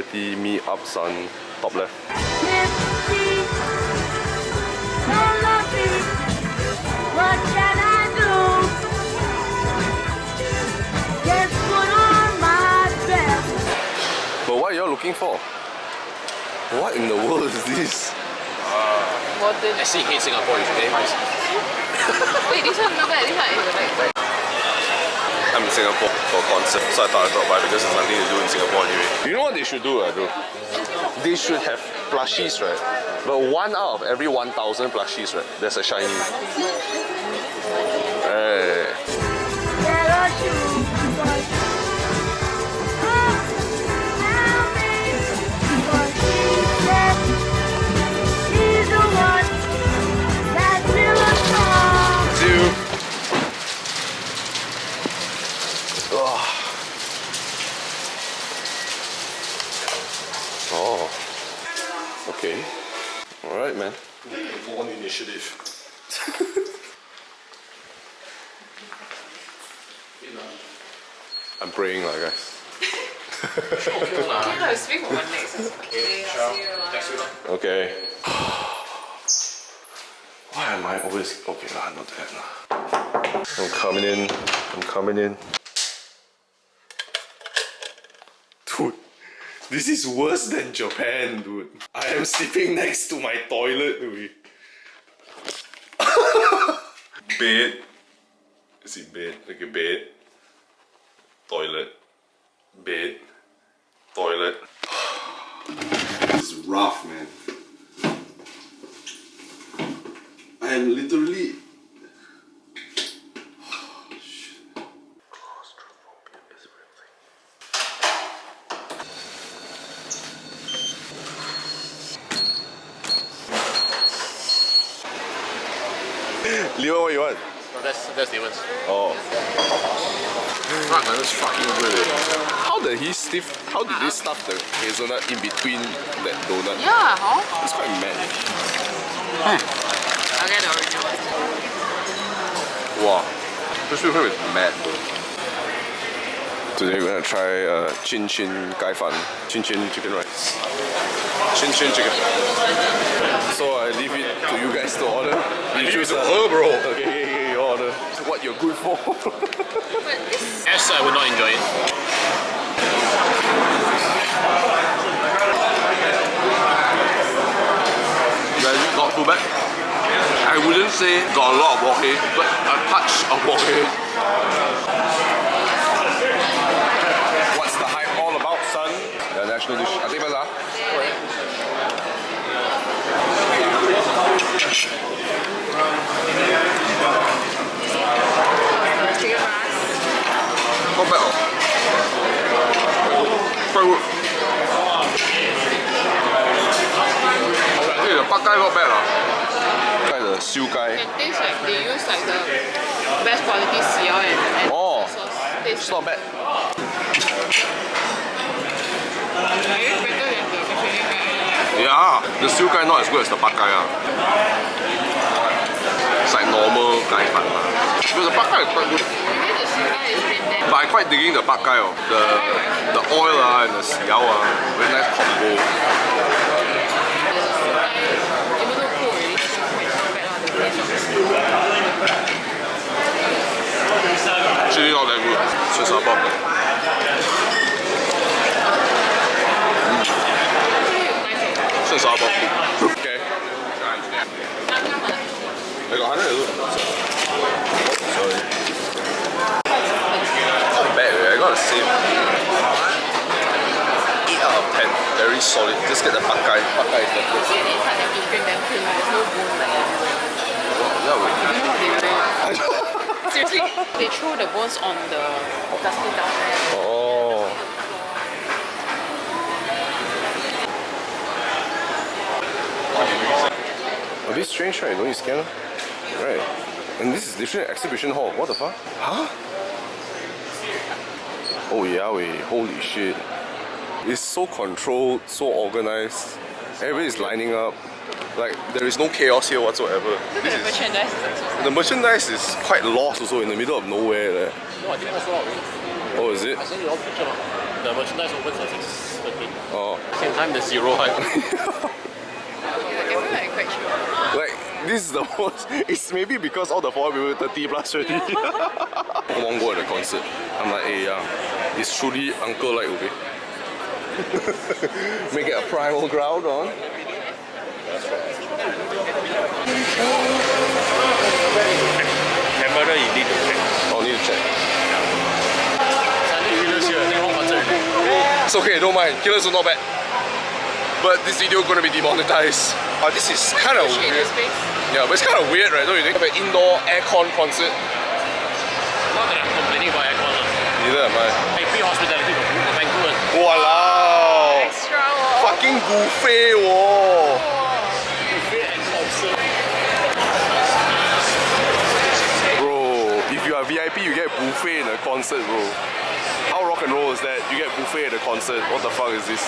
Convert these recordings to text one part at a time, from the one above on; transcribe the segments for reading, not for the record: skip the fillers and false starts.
Charity Me Up Sun, top left. What can I do? Just put on my best. But what are you all looking for? What in the world is this? I see hate Singapore usually. Wait, this one not bad. This one is like. I'm in Singapore for a concert, so I thought I'd drop by because there's nothing to do in Singapore anyway. You know what they should do, bro? They should have plushies, right? But 1 out of every 1,000 plushies, right? There's a shiny. Hey. Oh, okay. All right, man. One initiative. I'm praying, like guys. Okay. Why am I always okay? Not that. I'm coming in. I'm coming in. Dude. This is worse than Japan, dude. I am sleeping next to my toilet, dude. Bed. Is it bed? Okay, bed. Toilet. Bed. Toilet. This is rough, man. I am literally... Leo, what you want? No, that's Damon's. Oh. Fuck, man, that's fucking good. How did they stuff the hazelnut in between that donut? Yeah, huh? It's quite mad. I'll get the original one. Wow. This cream is mad, bro. Today we're gonna try Chin Chin Gai Fan. Chin Chin chicken rice. Chin Chin chicken. So I leave it to you guys to order. You choose her, bro. Okay, you order. What you're good for. Yes, I would not enjoy it. Not too bad. I wouldn't say got a lot of wok hei, but a touch of wok hei. What's the hype all about, son? The national dish. I think first, Not bad. Quite good. Hey, the bak gai not bad. Like the siu gai. It tastes like they use like the best quality xiao and Oh, sauce. it's not bad. It's better than the Michelin guy. Yeah, the siu gai not as good as the bak gai. It's like normal gai fan. Because the bak gai is quite good. Maybe the xiao guy is been there. But I quite digging the bak gai. The oil and the xiao. Very nice combo. Even though cold already, it's not bad lah. The taste of the Actually not that good. It's just about. Just about. Okay. I got 100 too. Sorry. Not bad, I got the same. 8 out of 10. Very solid. Just get the bak gai. Bak gai is the best. See, they cut the chicken damn thin. There's no bone like everywhere. Yeah, we. You know how they do it? Seriously, they throw the bones on the dustbin down there. Oh. A bit strange, right? Don't you scan? Right. And this is literally an exhibition hall. What the fuck? Huh? Oh yeah, wait. Holy shit. It's so controlled, so organized. Everybody's lining up. Like, there is no chaos here whatsoever. Look at the merchandise. The merchandise is quite lost also in the middle of nowhere. No, I think that's all. Oh, is it? I sent you all the picture. The merchandise opens at 6:30. Oh. Same time the zero hype. Yeah, everyone like quite chill. Like, this is the most. It's maybe because all the foreign people 30 plus already. I won't go at the concert. I'm like, hey, yeah, it's truly uncle like, okay? Make it a primal ground on. Camera you need to check. Oh, need to check. Sunday Killers here, I think wrong concert already. It's okay, don't mind. Killers are not bad. But this video gonna be demonetized. This is kind of Shade weird. space. Yeah, but it's kind of weird, right? Don't you think? Have an indoor aircon concert. Not that I'm complaining about aircon. Neither am I. I pay hospitality for Vancouver. Walao! Extra wall. Fucking buffet, whoa! Buffet and concert. Bro, if you are VIP, you get buffet in a concert, bro. How rock and roll is that? You get buffet at a concert. What the fuck is this?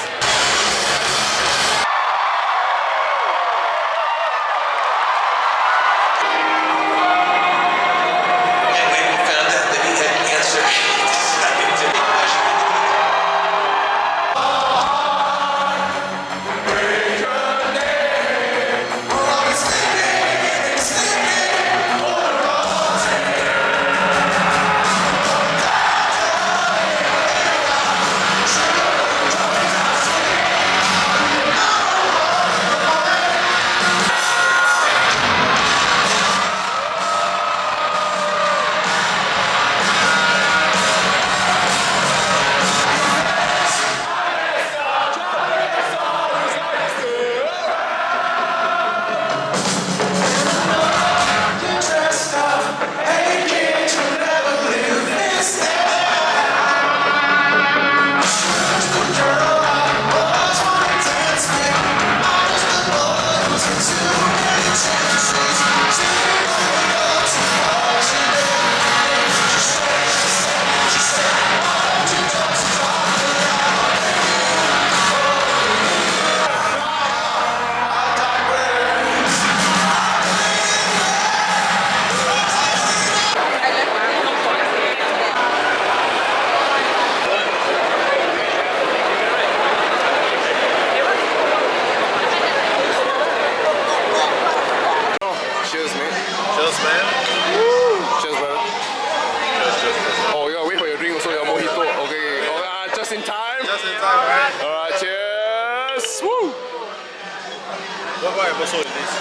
What episode is this?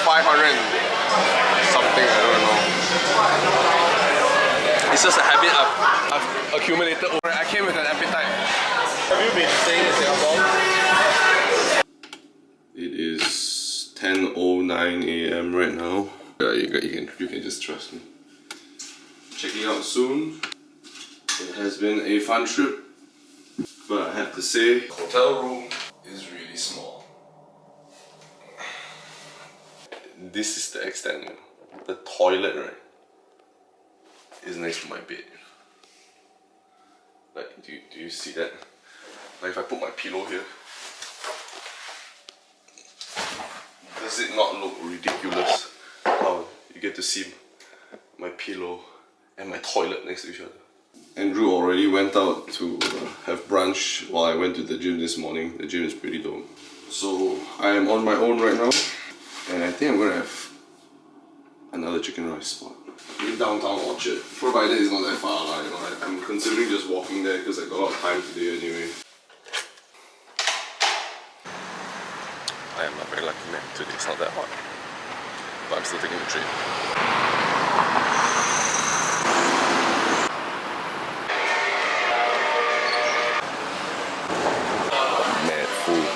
500 something, I don't know. It's just a habit I've accumulated over. I came with an appetite. Have you been staying in Singapore? It is 10:09 a.m. right now. Yeah, you can just trust me. Checking out soon. It has been a fun trip, but I have to say, the hotel room is really small. This is the extent, you know. The toilet, right, is next to my bed. Like, do you see that? Like, if I put my pillow here, does it not look ridiculous how you get to see my pillow and my toilet next to each other? Andrew already went out to have brunch while I went to the gym this morning. The gym is pretty dope. So I am on my own right now, and I think I'm gonna have another chicken rice spot in downtown Orchard. Provided it's not that far, you know. I'm considering just walking there because I got a lot of time today anyway. I am a very lucky man today. It's not that hot, but I'm still taking the train. Mad food.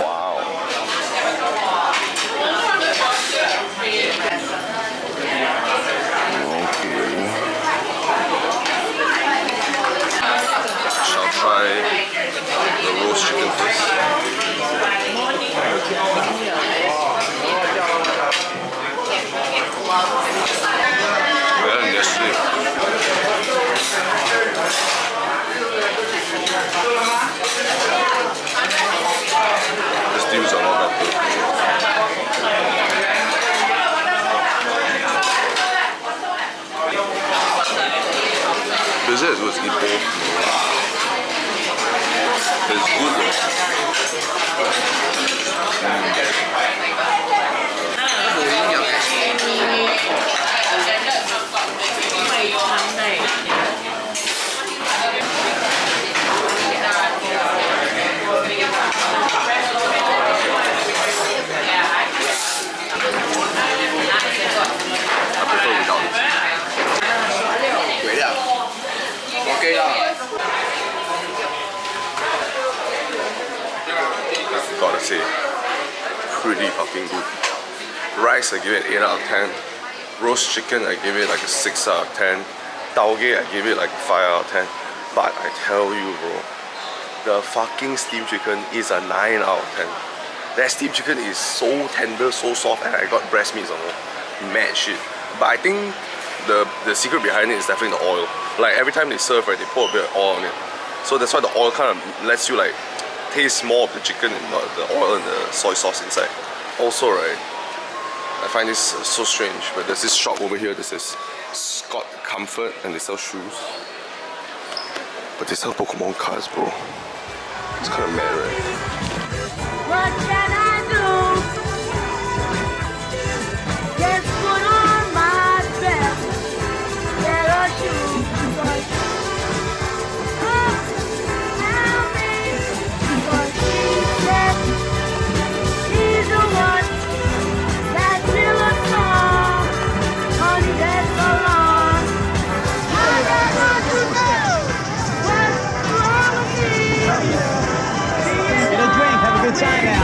Wow. Okay. Dessert is supposed to eat both. It's good though. I prefer without it. 鬼料，OK 啦。 Gotta say, pretty fucking good. Rice, I give it 8 out of 10. Roast chicken, I give it like a 6 out of 10. Taugeh, I give it like 5 out of 10. But I tell you, bro, the fucking steamed chicken is a 9 out of 10. That steamed chicken is so tender, so soft, and I got breast meat some more. Mad shit. But I think the secret behind it is definitely the oil. Like every time they serve, right, they pour a bit of oil on it. So that's why the oil kind of lets you like taste more of the chicken and not the oil and the soy sauce inside. Also, right, I find this so strange, but there's this shop over here that says Scott Comfort and they sell shoes. But they sell Pokemon cards, bro. It's kind of mad, right? What can I do? Just put on my best pair of shoes. Come, tell me what she said. He's the one that will come. Honey, that's so long. I got what to know. What's wrong with me? Get a drink. Have a good time, man.